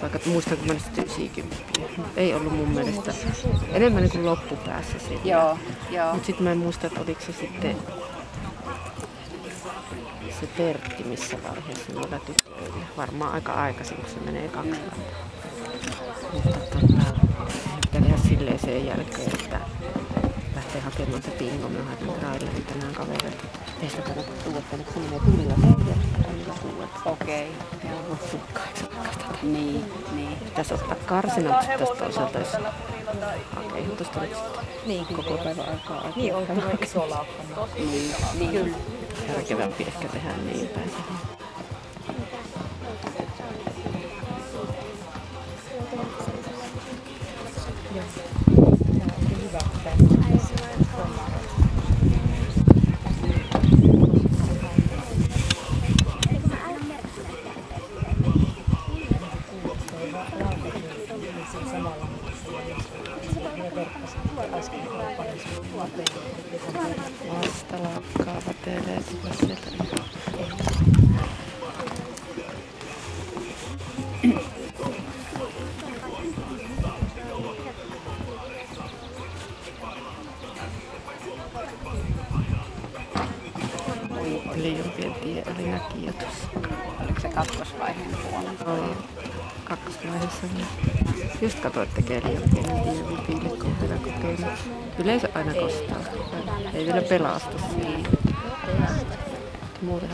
Vaikka muistan, kun mä olin sitten 90. Ei ollut mun mielestä. Enemmän niin kuin loppupäässä se. Joo. Mutta sitten mä en muista, että oliko se sitten se Pertti missä vaiheessa noilla tytöillä. Varmaan aika aikaisin, kun se menee 2 vuotta. Mutta pitää tehdä silleen sen jälkeen, että lähtee hakemaan se pingo. Mä haen trailerin tänään kavereita. Teistä kannattaa tuoda tänne, kun se menee tunnilla 4. Okei. Niin. Pitäisi ottaa karsinat tästä toisaalta, jos hakee. Tuosta nyt sitten Niin, koko päivän aikaa. Niin, on kyllä iso laukka. Niin. Kyllä. Järkevämpi ehkä tehdä niin päin. Vasta lakkaa vatelee sieltä. Liian pieni tie oli näki jo tuossa. Oliko se kakkosvaiheen puolella? Oli kakkosvaiheessa. Just katsoin, että tekee liian pieni tie vipiille, kun on vielä kokeillut. Yleensä aina kostaa. Ei vielä pelasta siinä. Muuten